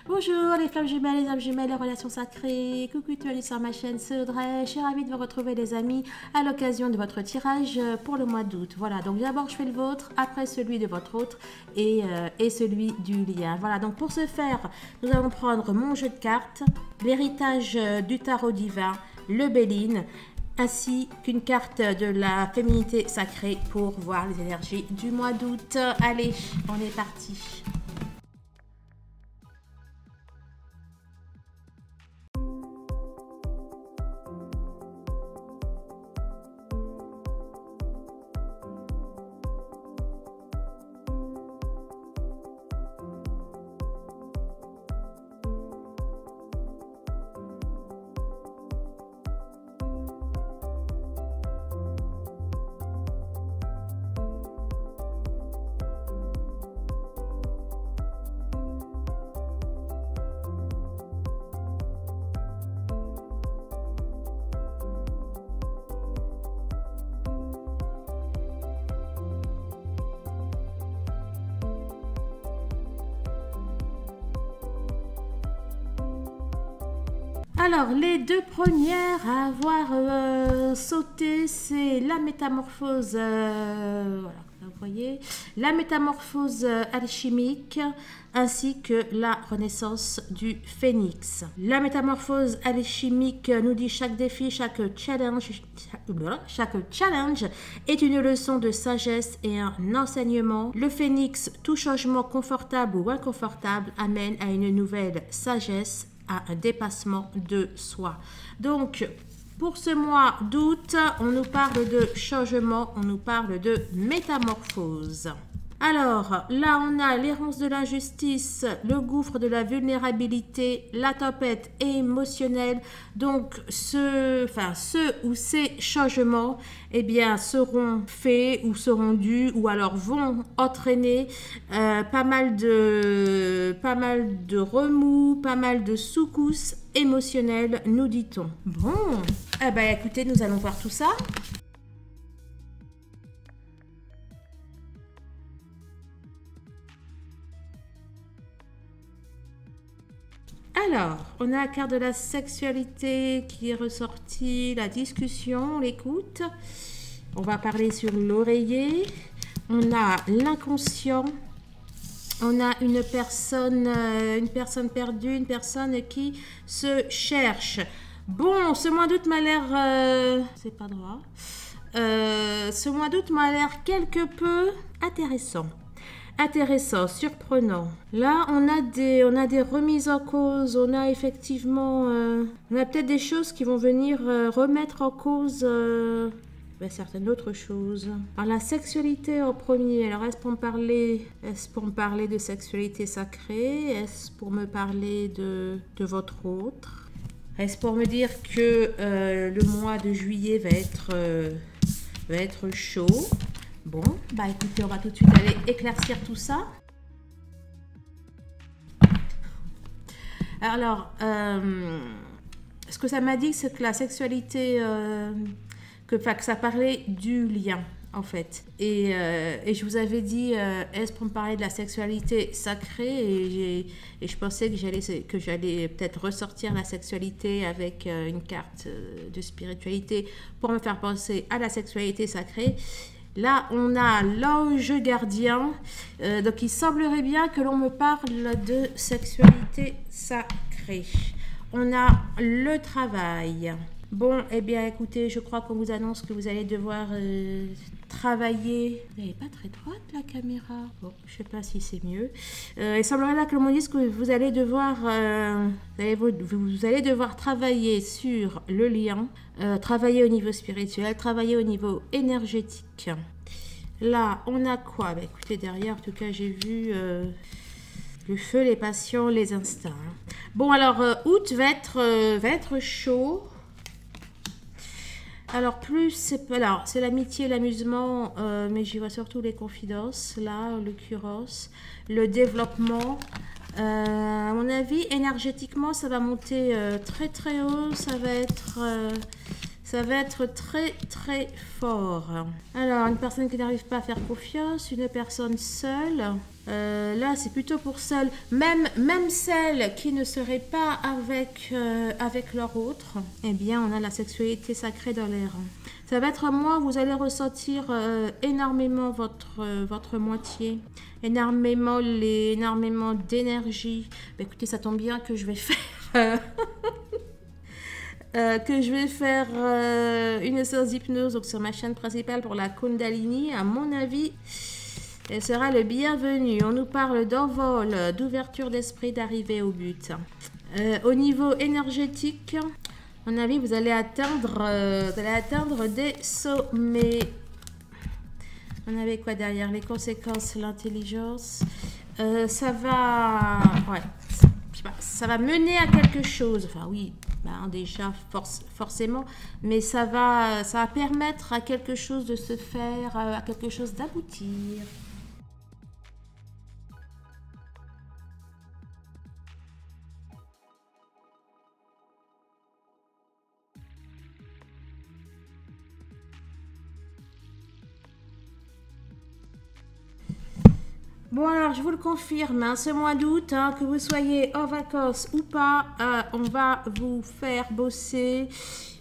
Bonjour les flammes jumelles, les âmes jumelles, les relations sacrées. Coucou, tu es sur ma chaîne, c'est Audrey. Je suis ravie de vous retrouver les amis à l'occasion de votre tirage pour le mois d'août. Voilà, donc d'abord je fais le vôtre, après celui de votre autre et celui du lien. Voilà, donc pour ce faire, nous allons prendre mon jeu de cartes, l'héritage du tarot divin, le Béline, ainsi qu'une carte de la féminité sacrée pour voir les énergies du mois d'août. Allez, on est parti. Alors, les deux premières à avoir sauté, c'est la métamorphose, voilà, vous voyez, la métamorphose alchimique, ainsi que la renaissance du phénix. La métamorphose alchimique nous dit chaque défi, chaque challenge est une leçon de sagesse et un enseignement. Le phénix, tout changement confortable ou inconfortable, amène à une nouvelle sagesse, à un dépassement de soi. Donc, pour ce mois d'août, on nous parle de changement, on nous parle de métamorphose. Alors, là, on a l'errance de l'injustice, le gouffre de la vulnérabilité, la tempête émotionnelle. Donc, ceux ou ces changements, eh bien, seront faits ou seront dus ou alors vont entraîner pas mal de remous, pas mal de secousses émotionnelles, nous dit-on. Bon, eh ben, écoutez, nous allons voir tout ça. Alors, on a la carte de la sexualité qui est ressortie, la discussion, l'écoute. On va parler sur l'oreiller. On a l'inconscient. On a une personne perdue, une personne qui se cherche. Bon, ce mois d'août m'a l'air... c'est pas droit. Ce mois d'août m'a l'air quelque peu intéressant. Intéressant, surprenant. Là, on a des remises en cause. On a effectivement... on a peut-être des choses qui vont venir remettre en cause certaines autres choses. Alors, la sexualité en premier. Alors, est-ce pour me parler de sexualité sacrée? Est-ce pour me parler de votre autre? Est-ce pour me dire que le mois de juillet va être chaud? Bon, bah écoutez, on va tout de suite aller éclaircir tout ça. Alors, ce que ça m'a dit, c'est que la sexualité, que ça parlait du lien, en fait. Et je vous avais dit, est-ce pour me parler de la sexualité sacrée? Et je pensais que j'allais peut-être ressortir la sexualité avec une carte de spiritualité pour me faire penser à la sexualité sacrée. Là, on a l'ange gardien. Donc, il semblerait bien que l'on me parle de sexualité sacrée. On a le travail. Bon, eh bien, écoutez, je crois qu'on vous annonce que vous allez devoir travailler. Elle n'est pas très droite, la caméra. Bon, je ne sais pas si c'est mieux. Il semblerait là que l'on me dise que vous allez devoir, vous allez devoir travailler sur le lien, travailler au niveau spirituel, travailler au niveau énergétique. Là, on a quoi? Bah, écoutez, derrière, en tout cas, j'ai vu le feu, les passions, les instincts. Bon, alors, août va être chaud. Alors, c'est l'amitié, l'amusement, mais j'y vois surtout les confidences, là, en l'occurrence. Le développement. À mon avis, énergétiquement, ça va monter très très haut. Ça va être Ça va être très très fort. Alors, une personne qui n'arrive pas à faire confiance, une personne seule. Là, c'est plutôt pour celles, même celles qui ne seraient pas avec leur autre. Eh bien, on a la sexualité sacrée dans l'air. Ça va être moi, vous allez ressentir énormément votre moitié, énormément d'énergie. Bah, écoutez, ça tombe bien que je vais faire... une séance d'hypnose donc sur ma chaîne principale pour la Kundalini. À mon avis, elle sera le bienvenu. On nous parle d'envol, d'ouverture d'esprit, d'arrivée au but. Au niveau énergétique, à mon avis, vous allez atteindre des sommets. On avait quoi derrière? Les conséquences, l'intelligence. Ça va... Ouais. Ça va mener à quelque chose. Enfin oui, ben déjà forcément, mais ça va permettre à quelque chose de se faire, à quelque chose d'aboutir. Bon alors, je vous le confirme, hein, ce mois d'août, hein, que vous soyez en vacances ou pas, on va vous faire bosser.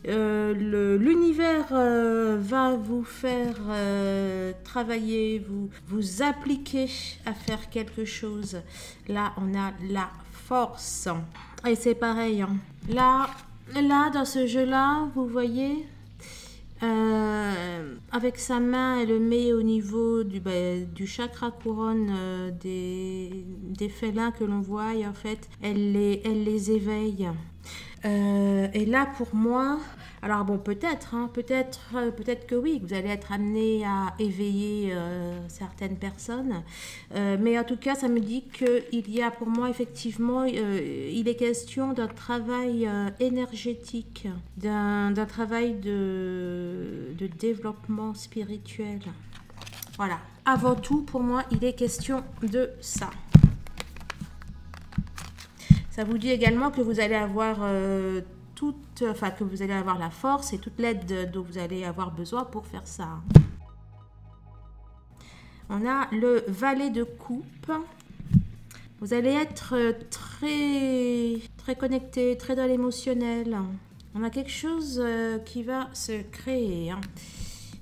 L'univers va vous faire travailler, vous appliquer à faire quelque chose. Là, on a la force. Et c'est pareil. Hein. Là, dans ce jeu-là, vous voyez... avec sa main, elle le met au niveau du chakra couronne des félins que l'on voit et en fait, elle les éveille. Et là, pour moi, alors bon, peut-être que oui, que vous allez être amené à éveiller certaines personnes. Mais en tout cas, ça me dit qu'il y a pour moi, effectivement, il est question d'un travail énergétique, d'un travail de développement spirituel. Voilà. Avant tout, pour moi, il est question de ça. Ça vous dit également que vous allez avoir que vous allez avoir la force et toute l'aide dont vous allez avoir besoin pour faire ça. On a le valet de coupe. Vous allez être très, très connecté, très dans l'émotionnel. On a quelque chose qui va se créer. Hein.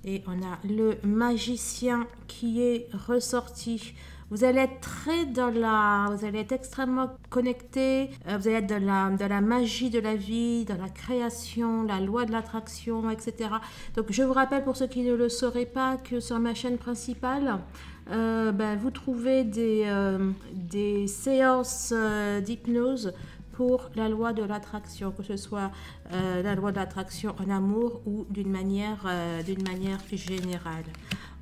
Et on a le magicien qui est ressorti. Vous allez être vous allez être extrêmement connecté, vous allez être dans la magie de la vie, dans la création, la loi de l'attraction, etc. Donc je vous rappelle pour ceux qui ne le sauraient pas que sur ma chaîne principale, vous trouvez des séances d'hypnose pour la loi de l'attraction, que ce soit la loi de l'attraction en amour ou d'une manière générale.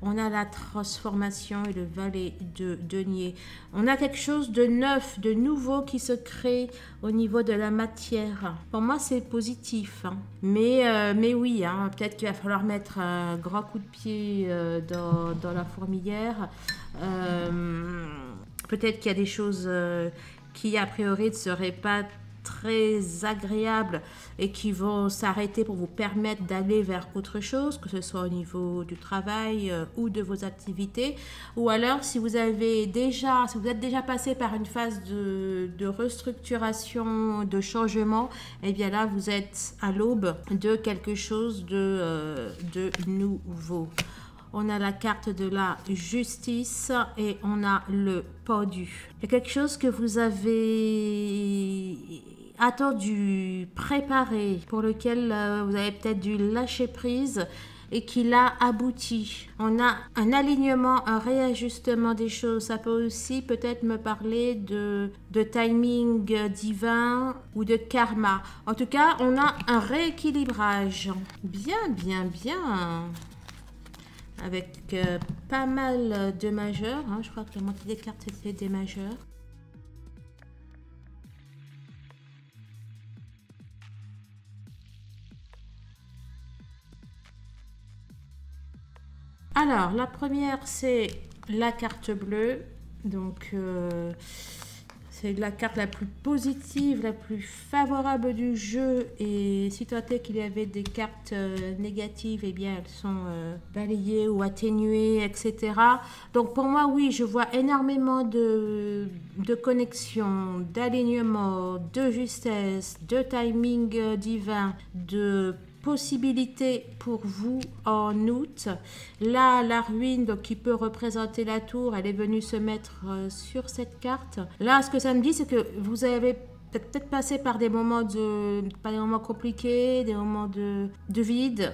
On a la transformation et le valet de denier. On a quelque chose de neuf, de nouveau qui se crée au niveau de la matière. Pour moi, c'est positif. Hein. Mais oui, hein, peut-être qu'il va falloir mettre un grand coup de pied dans la fourmilière. Peut-être qu'il y a des choses qui, a priori, ne seraient pas très agréables et qui vont s'arrêter pour vous permettre d'aller vers autre chose, que ce soit au niveau du travail ou de vos activités, ou alors si vous êtes déjà passé par une phase de restructuration, de changement, et bien là vous êtes à l'aube de quelque chose de nouveau. On a la carte de la justice et on a le pendu. Il y a quelque chose que vous avez attendu, préparé, pour lequel vous avez peut-être dû lâcher prise et qui l'a abouti. On a un alignement, un réajustement des choses. Ça peut aussi peut-être me parler de timing divin ou de karma. En tout cas, on a un rééquilibrage. Bien, bien, bien. Avec pas mal de majeurs. Hein. Je crois que la moitié des cartes étaient des majeurs. Alors, la première, c'est la carte bleue. Donc, C'est la carte la plus positive, la plus favorable du jeu. Et si tant est qu'il y avait des cartes négatives, eh bien elles sont balayées ou atténuées, etc. Donc pour moi, oui, je vois énormément de connexions, d'alignement, de justesse, de timing divin, de possibilité pour vous en août. Là, la ruine, donc, qui peut représenter la tour, elle est venue se mettre sur cette carte. Là, ce que ça me dit, c'est que vous avez peut-être passé par des moments compliqués, des moments de vide,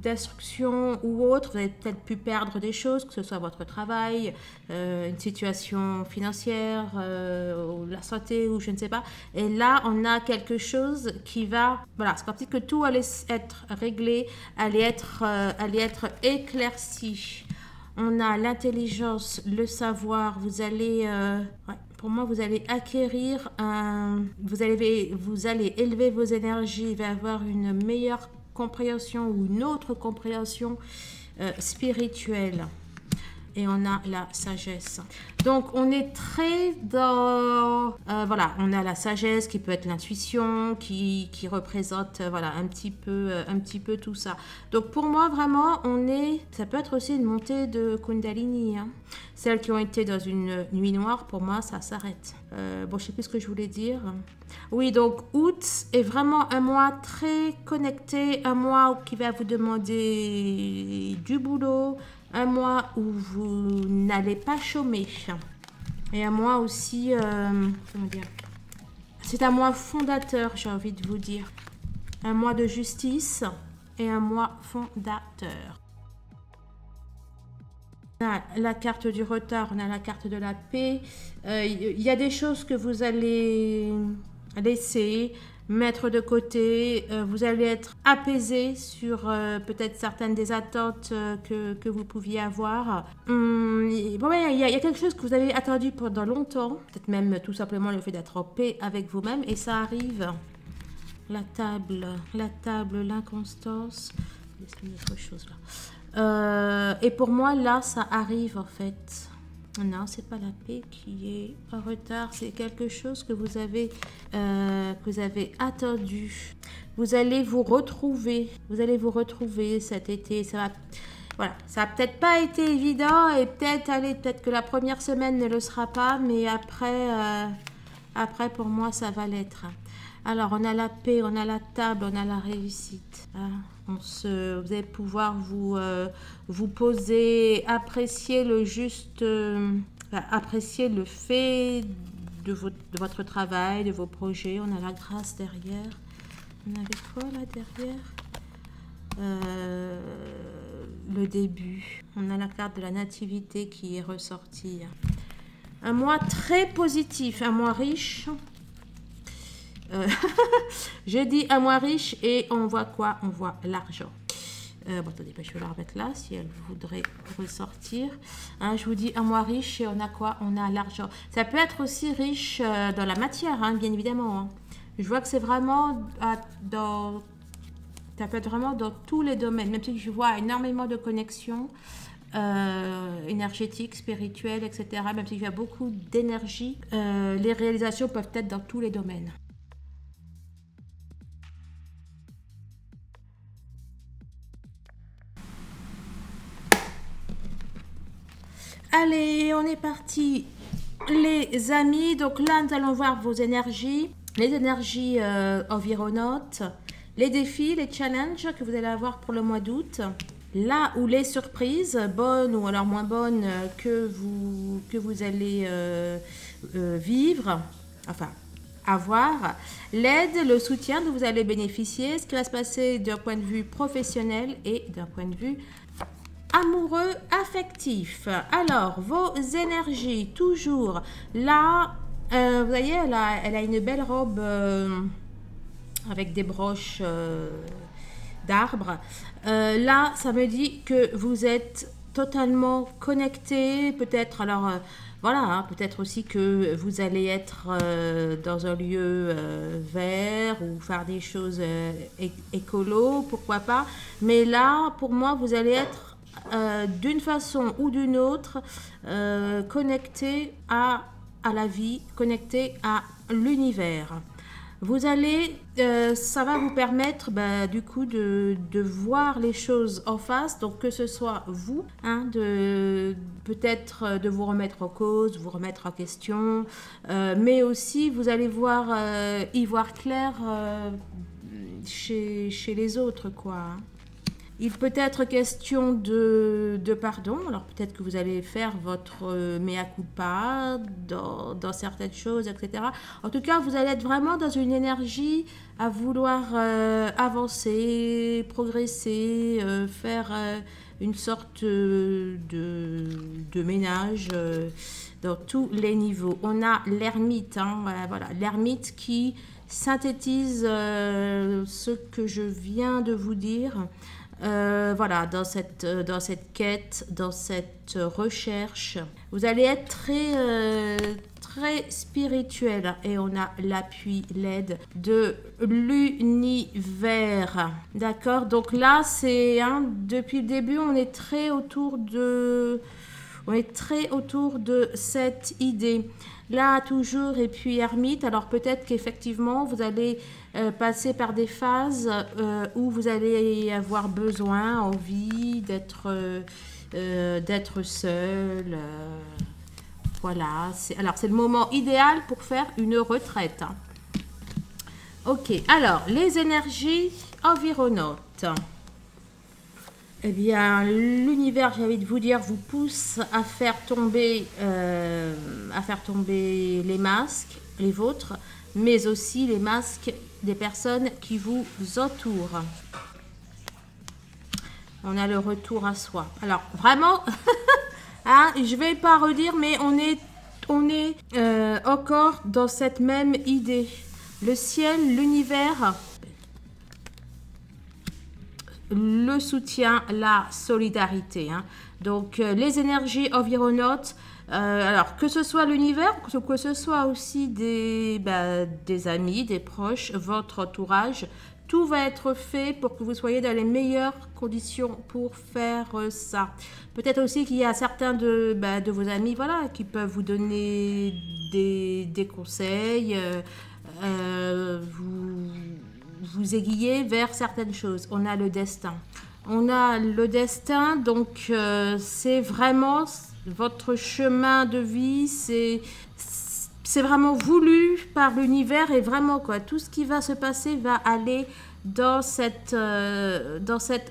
d'instruction ou autre. Vous avez peut-être pu perdre des choses, que ce soit votre travail, une situation financière, ou la santé, ou je ne sais pas. Et là, on a quelque chose qui va... Voilà, c'est parti que tout allait être réglé, allait être éclairci. On a l'intelligence, le savoir. Vous allez... pour moi, vous allez acquérir vous allez élever vos énergies, il va avoir une meilleure compréhension ou une autre compréhension spirituelle. Et on a la sagesse. Donc, on est très dans... voilà, on a la sagesse qui peut être l'intuition, qui représente voilà, un petit peu tout ça. Donc, pour moi, vraiment, ça peut être aussi une montée de Kundalini. Hein. Celles qui ont été dans une nuit noire, pour moi, ça s'arrête. Bon, je ne sais plus ce que je voulais dire. Oui, donc, août est vraiment un mois très connecté, un mois qui va vous demander du boulot, un mois où vous n'allez pas chômer. Et un mois aussi, comment dire, c'est un mois fondateur, j'ai envie de vous dire. Un mois de justice et un mois fondateur. On a la carte du retard, on a la carte de la paix. Il y a des choses que vous allez laisser, mettre de côté. Vous allez être apaisé sur peut-être certaines des attentes que vous pouviez avoir. Bon, il y a quelque chose que vous avez attendu pendant longtemps. Peut-être même tout simplement le fait d'être en paix avec vous-même. Et ça arrive. La table, l'inconstance. Laissez-moi autre chose là. Et pour moi, là, ça arrive en fait. Non, c'est pas la paix qui est en retard, c'est quelque chose que vous avez attendu. Vous allez vous retrouver cet été. Voilà, ça a peut-être pas été évident et peut-être que la première semaine ne le sera pas, mais après pour moi ça va l'être. Alors, on a la paix, on a la table, on a la réussite. Vous allez pouvoir vous poser, apprécier apprécier le fait de votre travail, de vos projets. On a la grâce derrière. On avait quoi là derrière? Le début. On a la carte de la nativité qui est ressortie. Un mois très positif, un mois riche. Je dis un mois riche et on voit quoi? On voit l'argent. Bon, attendez, je vais la remettre là si elle voudrait ressortir. Je vous dis un mois riche et on a quoi? On a l'argent. Ça peut être aussi riche dans la matière, hein, bien évidemment. Hein. Je vois que c'est vraiment ça peut être vraiment dans tous les domaines, même si je vois énormément de connexions énergétiques, spirituelles, etc. Même si il y a beaucoup d'énergie, les réalisations peuvent être dans tous les domaines. Allez, on est parti les amis. Donc là, nous allons voir vos énergies, les énergies environnantes, les défis, les challenges que vous allez avoir pour le mois d'août. Là où les surprises, bonnes ou alors moins bonnes, que vous allez vivre, enfin avoir, l'aide, le soutien dont vous allez bénéficier, ce qui va se passer d'un point de vue professionnel et d'un point de vue amoureux, affectif. Alors, vos énergies, toujours là, vous voyez, elle a une belle robe avec des broches d'arbres. Là, ça me dit que vous êtes totalement connecté, peut-être, alors voilà, hein, peut-être aussi que vous allez être dans un lieu vert ou faire des choses écolo, pourquoi pas. Mais là, pour moi, vous allez être d'une façon ou d'une autre connecté à à la vie, connecté à l'univers. Vous allez, ça va vous permettre du coup de voir les choses en face, donc que ce soit vous, hein, peut-être de vous remettre en cause, vous remettre en question, mais aussi vous allez y voir clair chez les autres, quoi. Il peut être question de pardon, alors peut-être que vous allez faire votre mea culpa dans certaines choses, etc. En tout cas, vous allez être vraiment dans une énergie à vouloir avancer, progresser, faire une sorte de ménage dans tous les niveaux. On a l'ermite, hein, voilà, l'ermite qui synthétise ce que je viens de vous dire. Voilà, dans cette quête, dans cette recherche, vous allez être très spirituel et on a l'appui LED de l'univers. D'accord, donc là, c'est depuis le début, on est très autour de cette idée. Là, toujours, et puis ermite, alors peut-être qu'effectivement, vous allez passer par des phases où vous allez avoir besoin, envie d'être seul. Voilà, alors c'est le moment idéal pour faire une retraite. Hein. Ok, alors, les énergies environnantes. Eh bien, l'univers, j'ai envie de vous dire, vous pousse à faire tomber les masques, les vôtres, mais aussi les masques des personnes qui vous entourent. On a le retour à soi. Alors, vraiment, hein, je ne vais pas redire, mais on est encore dans cette même idée. Le ciel, l'univers, le soutien, la solidarité. Hein. Donc, les énergies environnantes, alors que ce soit l'univers, que ce soit aussi des amis, des proches, votre entourage, tout va être fait pour que vous soyez dans les meilleures conditions pour faire ça. Peut-être aussi qu'il y a certains de vos amis, voilà, qui peuvent vous donner des conseils, vous aiguiller vers certaines choses. On a le destin. On a le destin, donc c'est vraiment votre chemin de vie, c'est vraiment voulu par l'univers et vraiment quoi, tout ce qui va se passer va aller dans cette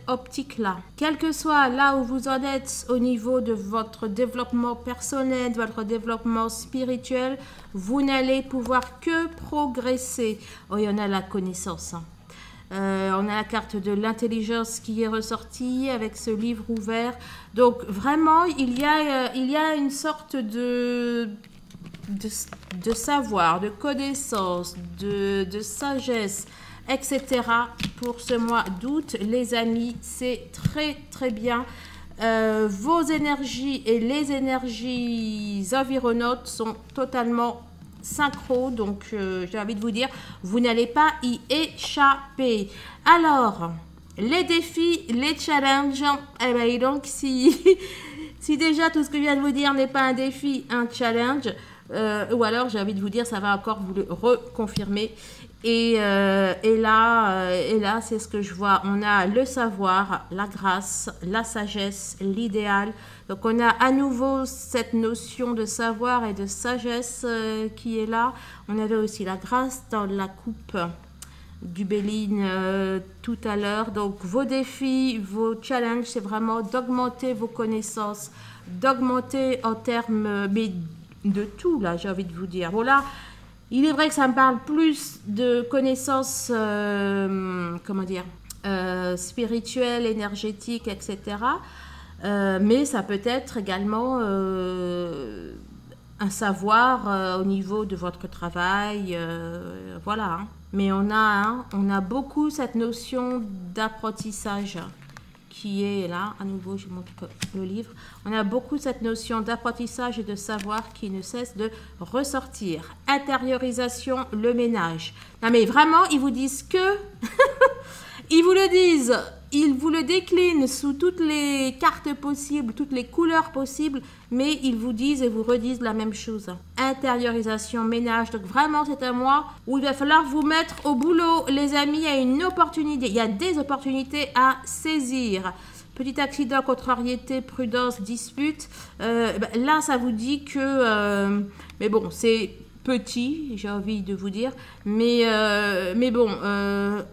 optique-là. Quel que soit là où vous en êtes au niveau de votre développement personnel, de votre développement spirituel, vous n'allez pouvoir que progresser. Oh, il y en a la connaissance. Hein. On a la carte de l'intelligence qui est ressortie avec ce livre ouvert. Donc vraiment, il y a une sorte de savoir, de connaissance, de sagesse, etc. pour ce mois d'août. Les amis, c'est très très bien. Vos énergies et les énergies environnantes sont totalement synchro, donc j'ai envie de vous dire, vous n'allez pas y échapper. Alors, les défis, les challenges, eh ben, donc si déjà tout ce que je viens de vous dire n'est pas un défi, un challenge, ou alors j'ai envie de vous dire, ça va encore vous le reconfirmer. Et là, c'est ce que je vois. On a le savoir, la grâce, la sagesse, l'idéal. Donc, on a à nouveau cette notion de savoir et de sagesse qui est là. On avait aussi la grâce dans la coupe du Béline tout à l'heure. Donc, vos défis, vos challenges, c'est vraiment d'augmenter vos connaissances, d'augmenter en termes de tout, là, j'ai envie de vous dire. Voilà. Il est vrai que ça me parle plus de connaissances, spirituelles, énergétiques, etc. Mais ça peut être également un savoir au niveau de votre travail, voilà. Hein. Mais on a beaucoup cette notion d'apprentissage qui est là. À nouveau, je montre le livre. On a beaucoup cette notion d'apprentissage et de savoir qui ne cesse de ressortir. Intériorisation, le ménage. Non mais vraiment, ils vous disent que... ils vous le disent. ils vous le déclinent sous toutes les cartes possibles, toutes les couleurs possibles, mais ils vous disent et vous redisent la même chose. Intériorisation, ménage. Donc vraiment, c'est un mois où il va falloir vous mettre au boulot, les amis. Il y a une opportunité, il y a des opportunités à saisir. Petit accident, contrariété, prudence, dispute. Là, ça vous dit que... mais bon, c'est petit, j'ai envie de vous dire. Mais bon,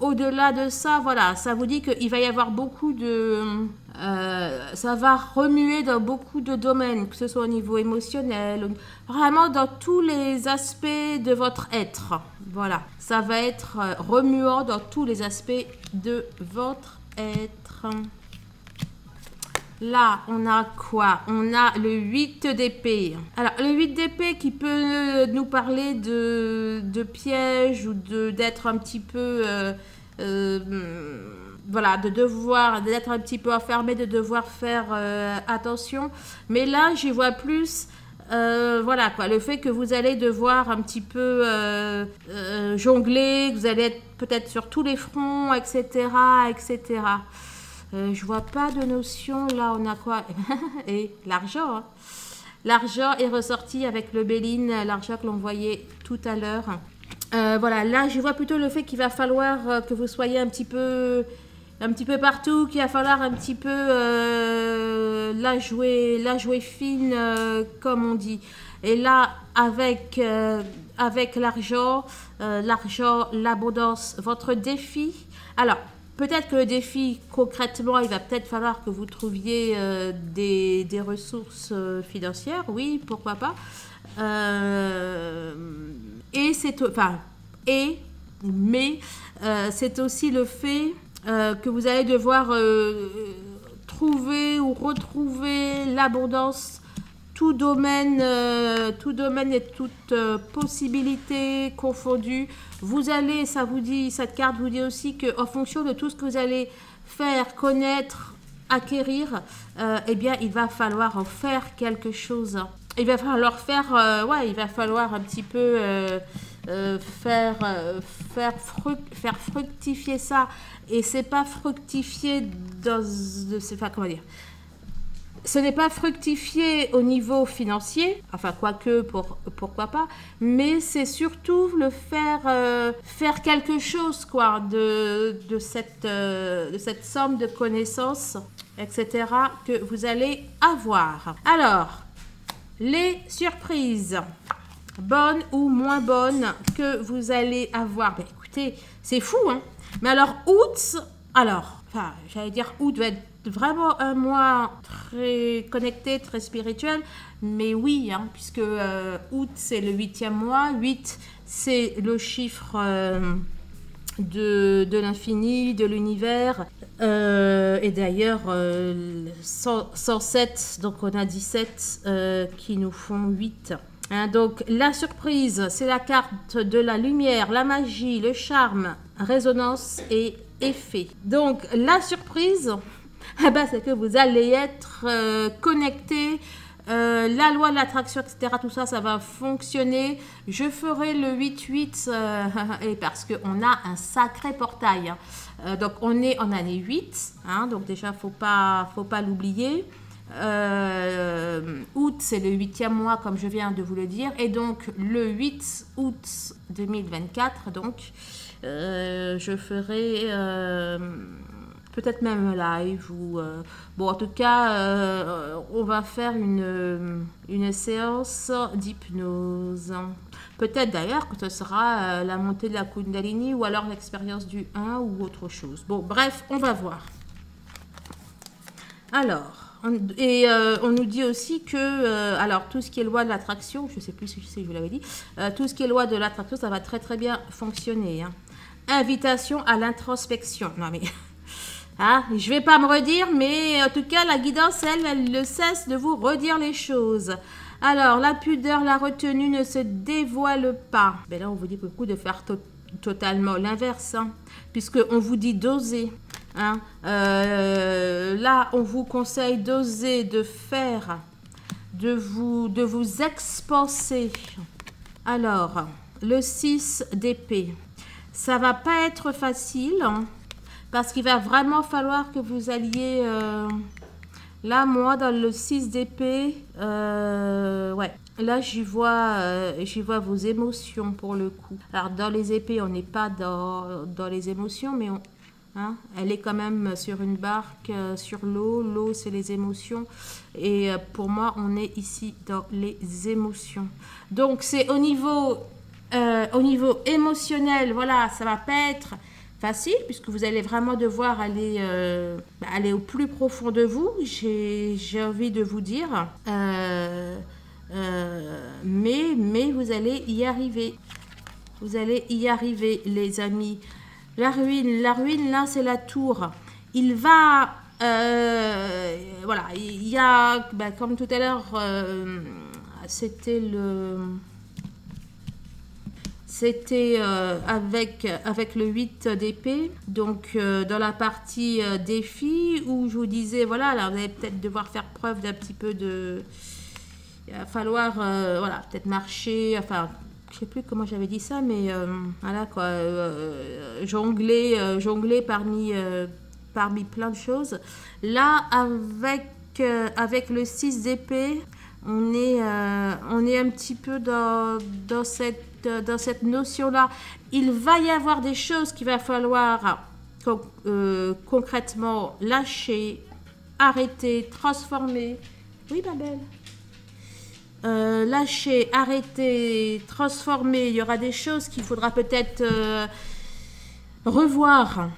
au-delà de ça, voilà, ça vous dit qu'il va y avoir beaucoup de... ça va remuer dans beaucoup de domaines, que ce soit au niveau émotionnel, vraiment dans tous les aspects de votre être. Voilà, ça va être remuant dans tous les aspects de votre être. Là, on a quoi? On a le 8 d'épée. Alors, le 8 d'épée qui peut nous parler de pièges ou d'être un petit peu... voilà, d'être un petit peu enfermé, de devoir faire attention. Mais là, j'y vois plus... voilà quoi, le fait que vous allez devoir un petit peu jongler, que vous allez être peut-être sur tous les fronts, etc., etc. Je vois pas de notion. Là, on a quoi? Et l'argent. Hein. L'argent est ressorti avec le Béline, l'argent que l'on voyait tout à l'heure. Voilà, là, je vois plutôt le fait qu'il va falloir que vous soyez un petit peu partout, qu'il va falloir un petit peu la jouer fine, comme on dit. Et là, avec l'argent, l'abondance, votre défi. Alors, peut-être que le défi, concrètement, il va peut-être falloir que vous trouviez des ressources financières, oui, pourquoi pas. Mais c'est aussi le fait que vous allez devoir trouver ou retrouver l'abondance, tout domaine et toute possibilité confondue. Vous allez, ça vous dit, cette carte vous dit aussi qu'en fonction de tout ce que vous allez faire, connaître, acquérir, eh bien, il va falloir en faire quelque chose. Il va falloir faire, il va falloir un petit peu faire fructifier ça. Et c'est pas fructifier comment dire. Ce n'est pas fructifier au niveau financier, enfin quoique, pourquoi pas, mais c'est surtout le faire quelque chose quoi, de cette somme de connaissances, etc. que vous allez avoir. Alors, les surprises, bonnes ou moins bonnes, que vous allez avoir. Ben, écoutez, c'est fou, hein. Mais alors, août, j'allais dire août va être vraiment un mois très connecté, très spirituel, mais oui, hein, puisque août c'est le 8e mois, 8 c'est le chiffre de l'infini, de l'univers, et d'ailleurs 107, donc on a 17 qui nous font 8. Hein, donc la surprise, c'est la carte de la lumière, la magie, le charme, résonance et effet. Donc la surprise, c'est que vous allez être connecté, la loi de l'attraction, etc. Tout ça, ça va fonctionner. Je ferai le 8-8 et parce qu'on a un sacré portail. Hein. Donc on est en année 8, hein, donc déjà faut pas l'oublier. Août, c'est le 8e mois, comme je viens de vous le dire. Et donc, le 8 août 2024, donc, je ferai peut-être même un live. Bon, en tout cas, on va faire une séance d'hypnose. Peut-être d'ailleurs que ce sera la montée de la Kundalini ou alors l'expérience du 1 ou autre chose. Bon, bref, on va voir. Alors... Et on nous dit aussi que, alors tout ce qui est loi de l'attraction, je ne sais plus si je vous l'avais dit, tout ce qui est loi de l'attraction, ça va très très bien fonctionner. Hein. Invitation à l'introspection. Non mais, hein, je ne vais pas me redire, mais en tout cas, la guidance, elle ne cesse de vous redire les choses. Alors, la pudeur, la retenue ne se dévoile pas. Ben là, on vous dit beaucoup de faire totalement l'inverse, hein, puisqu'on vous dit d'oser. Hein. Là, on vous conseille d'oser, de faire, de vous expanser. Alors, le 6 d'épée, ça va pas être facile, hein, Parce qu'il va vraiment falloir que vous alliez... là, moi, dans le 6 d'épée, ouais. Là, j'y vois vos émotions pour le coup. Alors, dans les épées, on n'est pas dans les émotions, mais hein, elle est quand même sur une barque, sur l'eau. L'eau, c'est les émotions. Et pour moi, on est ici dans les émotions. Donc, c'est au niveau émotionnel, voilà, ça va pas être facile puisque vous allez vraiment devoir aller au plus profond de vous. J'ai envie de vous dire. Mais vous allez y arriver. Vous allez y arriver, les amis. La ruine, là, c'est la tour. Il va... voilà, il y a... comme tout à l'heure, c'était avec le 8 d'épée, donc dans la partie défi, où je vous disais, voilà, là, vous allez peut-être devoir faire preuve d'un petit peu de... Il va falloir, voilà, peut-être marcher, enfin, je sais plus comment j'avais dit ça, mais voilà, quoi, jongler parmi plein de choses. Là, avec le 6 d'épée, on est un petit peu dans cette notion-là. Il va y avoir des choses qu'il va falloir concrètement lâcher, arrêter, transformer. Oui, ma belle. Lâcher, arrêter, transformer. Il y aura des choses qu'il faudra peut-être revoir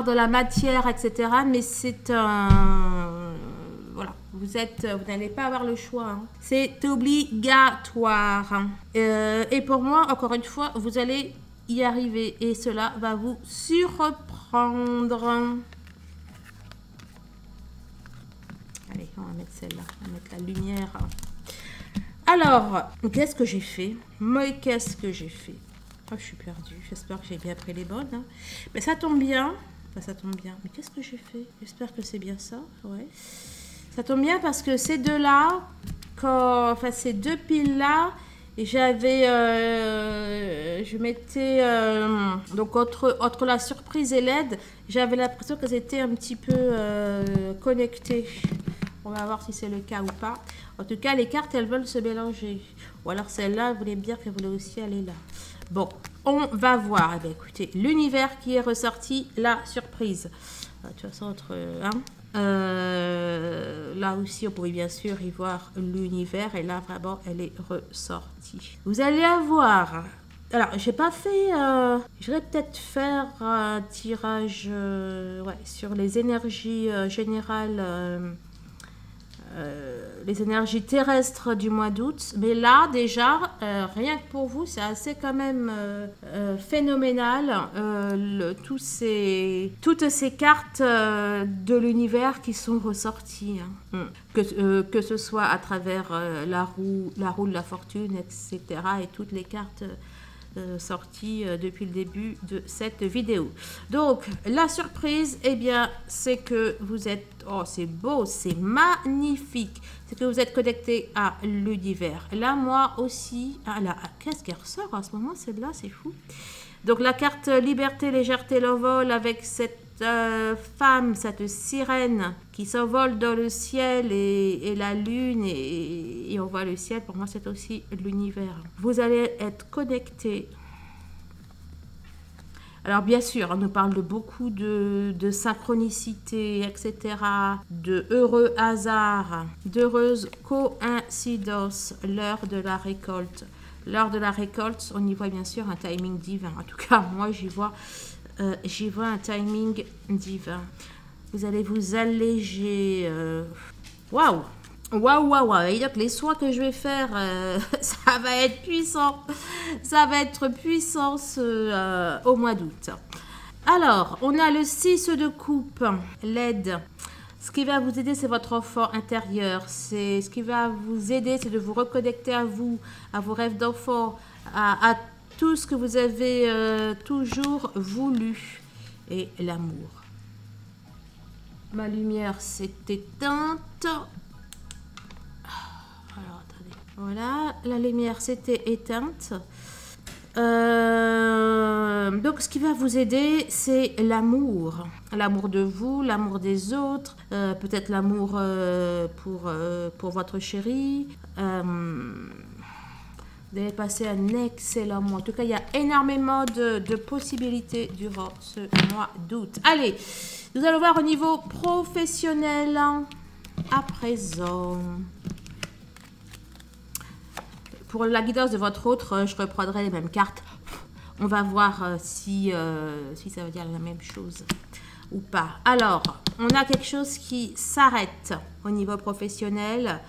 de la matière, etc. Mais c'est un... Voilà, vous n'allez pas avoir le choix. Hein. C'est obligatoire. Hein. Et pour moi, encore une fois, vous allez y arriver. Et cela va vous surprendre. Allez, on va mettre celle-là. On va mettre la lumière. Alors, qu'est-ce que j'ai fait? Mais qu'est-ce que j'ai fait? Oh, je suis perdue. J'espère que j'ai bien pris les bonnes. Hein. Mais ça tombe bien. Enfin, ça tombe bien. Mais qu'est-ce que j'ai fait? J'espère que c'est bien ça. Ouais. Ça tombe bien parce que ces deux-là, ces deux piles-là, j'avais... je mettais... donc, entre la surprise et l'aide, j'avais l'impression qu'elles étaient un petit peu connectées. On va voir si c'est le cas ou pas. En tout cas, les cartes, elles veulent se mélanger. Ou alors celle-là, vous voulez me dire qu'elle voulait aussi aller là. Bon, on va voir. Eh bien, écoutez, l'univers qui est ressorti, la surprise. De toute façon, là aussi, on pourrait bien sûr y voir l'univers. Et là, vraiment, elle est ressortie. Vous allez avoir... Alors, j'ai pas fait... je vais peut-être faire un tirage sur les énergies générales... les énergies terrestres du mois d'août. Mais là, déjà, rien que pour vous, c'est assez quand même phénoménal. Toutes ces cartes de l'univers qui sont ressorties. Hein. Que ce soit à travers la roue de la fortune, etc. Et toutes les cartes... sortie depuis le début de cette vidéo. Donc, la surprise, eh bien, c'est que vous êtes... Oh, c'est beau, c'est magnifique. C'est que vous êtes connecté à l'univers. Là, moi aussi... Ah là, qu'est-ce qui ressort en ce moment, celle-là? C'est fou. Donc, la carte liberté, légèreté, l'envol avec cette femme, cette sirène qui s'envole dans le ciel et la lune et on voit le ciel. Pour moi, c'est aussi l'univers. Vous allez être connecté. Alors, bien sûr, on nous parle de beaucoup de synchronicité, etc., de heureux hasards, d'heureuses coïncidences, l'heure de la récolte. L'heure de la récolte, on y voit bien sûr un timing divin. En tout cas, moi, j'y vois un timing divin. Vous allez vous alléger. Waouh! Waouh! Et donc, les soins que je vais faire, ça va être puissant. Ça va être puissant au mois d'août. Alors, on a le 6 de coupe, l'aide. Ce qui va vous aider, c'est votre enfant intérieur. Ce qui va vous aider, c'est de vous reconnecter à vous, à vos rêves d'enfant, à tout ce que vous avez toujours voulu. Et l'amour. Ma lumière s'est éteinte. Alors, attendez. Voilà, la lumière s'était éteinte. Donc, ce qui va vous aider, c'est l'amour. L'amour de vous, l'amour des autres, peut-être l'amour pour votre chéri. Vous allez passer un excellent mois. En tout cas, il y a énormément de possibilités durant ce mois d'août. Allez, nous allons voir au niveau professionnel à présent. Pour la guidance de votre autre, je reprendrai les mêmes cartes. On va voir si ça veut dire la même chose ou pas. Alors, on a quelque chose qui s'arrête au niveau professionnel.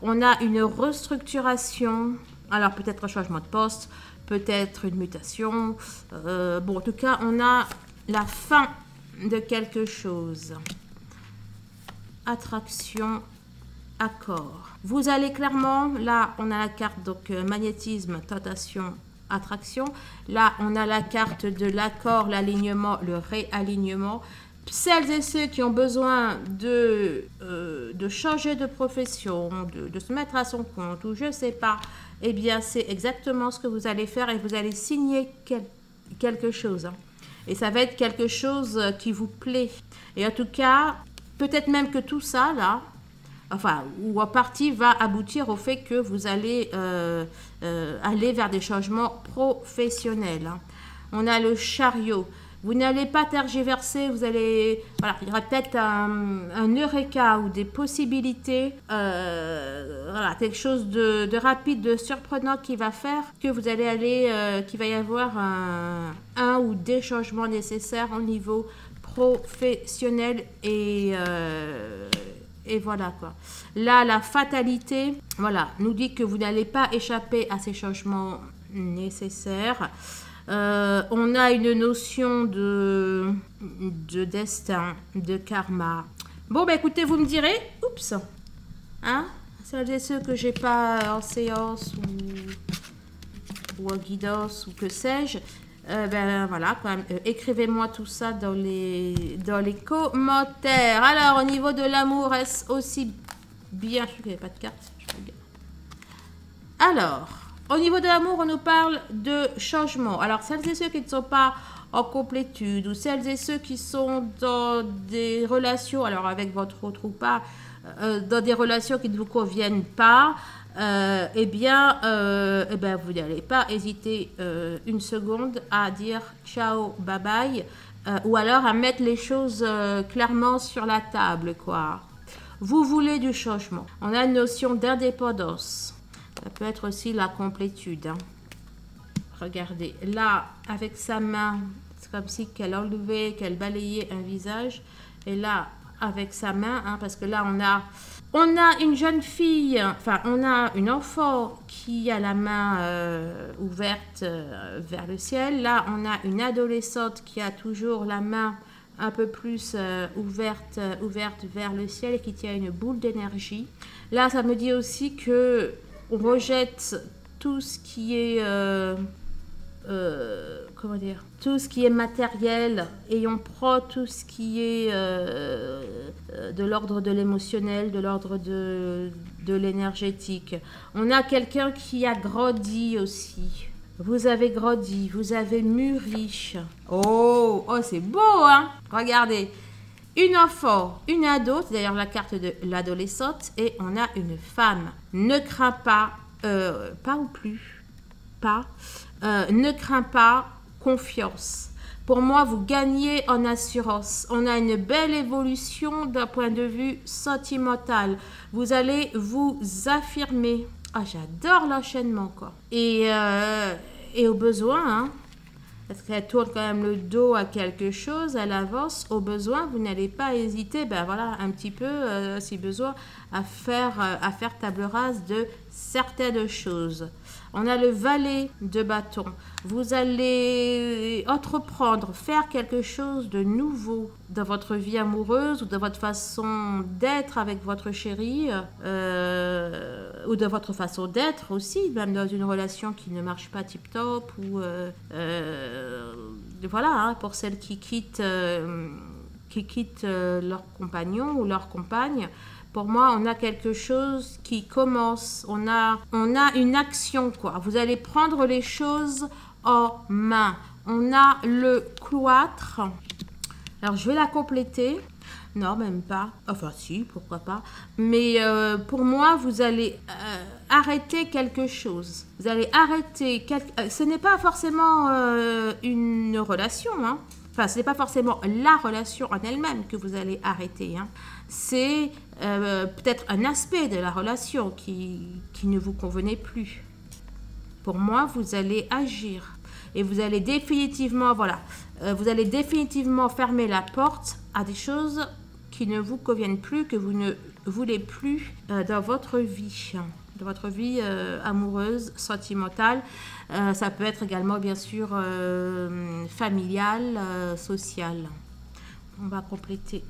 On a une restructuration. Alors, peut-être un changement de poste, peut-être une mutation. Bon, en tout cas, on a la fin de quelque chose. Attraction, accord. Vous allez clairement, là, on a la carte, donc magnétisme, tentation, attraction. Là, on a la carte de l'accord, l'alignement, le réalignement. Celles et ceux qui ont besoin de changer de profession, de se mettre à son compte, ou je ne sais pas, eh bien, c'est exactement ce que vous allez faire et vous allez signer quelque chose. Et ça va être quelque chose qui vous plaît. Et en tout cas, peut-être même que tout ça, là, enfin, ou en partie, va aboutir au fait que vous allez aller vers des changements professionnels. On a le chariot. Vous n'allez pas tergiverser, vous allez... Voilà, il y aura peut-être un eureka ou des possibilités, voilà, quelque chose de rapide, de surprenant qui va faire que vous allez aller, qu'il va y avoir un ou des changements nécessaires au niveau professionnel et voilà quoi. Là, la fatalité, voilà, nous dit que vous n'allez pas échapper à ces changements nécessaires. On a une notion de destin, de karma. Bon, bah écoutez, vous me direz, oups, hein, celles et ceux que j'ai pas en séance ou en guidance ou que sais-je, ben voilà, quand même, écrivez-moi tout ça dans les commentaires. Alors, au niveau de l'amour, est-ce aussi bien... Je sais qu'il n'y avait pas de carte. Alors... Au niveau de l'amour, on nous parle de changement. Alors, celles et ceux qui ne sont pas en complétude ou celles et ceux qui sont dans des relations, alors avec votre autre ou pas, dans des relations qui ne vous conviennent pas, eh bien, vous n'allez pas hésiter une seconde à dire ciao, bye bye, ou alors à mettre les choses clairement sur la table, quoi. Vous voulez du changement. On a une notion d'indépendance. Ça peut être aussi la complétude. Hein. Regardez, là, avec sa main, c'est comme si qu'elle enlevait, qu'elle balayait un visage. Et là, avec sa main, hein, parce que là, on a une jeune fille, enfin, on a une enfant qui a la main ouverte vers le ciel. Là, on a une adolescente qui a toujours la main un peu plus ouverte vers le ciel et qui tient une boule d'énergie. Là, ça me dit aussi que on rejette tout ce qui est, comment dire, tout ce qui est matériel et on prend tout ce qui est de l'ordre de l'émotionnel, de l'ordre de l'énergétique. On a quelqu'un qui a grandi aussi. Vous avez grandi, vous avez mûri. Oh, c'est beau, hein? Regardez. Une enfant, une ado, c'est d'ailleurs la carte de l'adolescente, et on a une femme. Ne crains pas, ne crains pas, confiance. Pour moi, vous gagnez en assurance. On a une belle évolution d'un point de vue sentimental. Vous allez vous affirmer. Ah, j'adore l'enchaînement, quoi. Et au besoin, hein, parce qu'elle tourne quand même le dos à quelque chose, elle avance. Au besoin, vous n'allez pas hésiter, ben voilà, un petit peu, si besoin, à faire table rase de certaines choses. On a le valet de bâton. Vous allez entreprendre, faire quelque chose de nouveau dans votre vie amoureuse ou dans votre façon d'être avec votre chéri ou dans votre façon d'être aussi, même dans une relation qui ne marche pas tip-top ou voilà, hein, pour celles qui quittent leur compagnon ou leur compagne. Pour moi, on a quelque chose qui commence, on a une action, quoi. Vous allez prendre les choses en main. On a le cloître. Alors, je vais la compléter. Non, même pas. Enfin, si, pourquoi pas. Mais pour moi, vous allez arrêter quelque chose. Vous allez arrêter... Ce n'est pas forcément une relation, hein. Enfin, ce n'est pas forcément la relation en elle-même que vous allez arrêter, hein. C'est peut-être un aspect de la relation qui ne vous convenait plus. Pour moi, vous allez agir. Et vous allez définitivement, voilà, vous allez définitivement fermer la porte à des choses qui ne vous conviennent plus, que vous ne voulez plus dans votre vie. Dans votre vie amoureuse, sentimentale. Ça peut être également, bien sûr, familiale, sociale. On va compléter.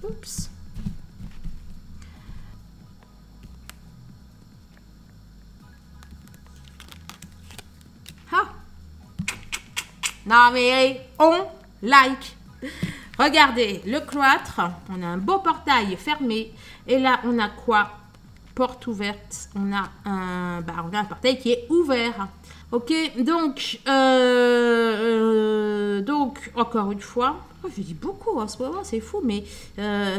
Oups. Ah. Non mais on like. Regardez, le cloître, on a un beau portail fermé. Et là, on a quoi? Porte ouverte. On a un portail qui est ouvert. Ok, donc encore une fois, je dis beaucoup en ce moment, c'est fou, mais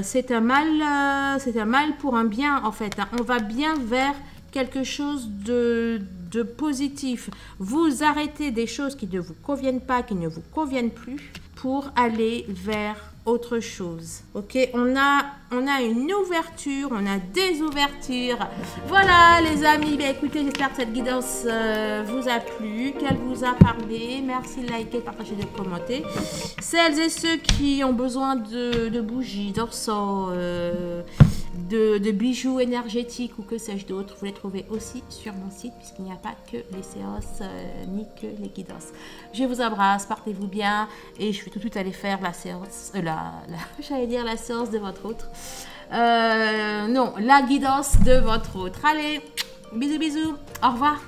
c'est un mal pour un bien en fait. Hein. On va bien vers quelque chose de positif. Vous arrêtez des choses qui ne vous conviennent pas, qui ne vous conviennent plus, pour aller vers autre chose. Ok, on a une ouverture, on a des ouvertures. Voilà les amis, ben, écoutez, j'espère que cette guidance vous a plu, qu'elle vous a parlé. Merci de liker, de partager, de commenter. Celles et ceux qui ont besoin de bougies, d'encens, de bijoux énergétiques ou que sais-je d'autre, vous les trouvez aussi sur mon site puisqu'il n'y a pas que les séances ni que les guidances. Je vous embrasse, portez-vous bien et je vais tout de suite aller faire la séance, j'allais dire la séance de votre autre. Non, la guidance de votre autre. Allez, bisous bisous, au revoir.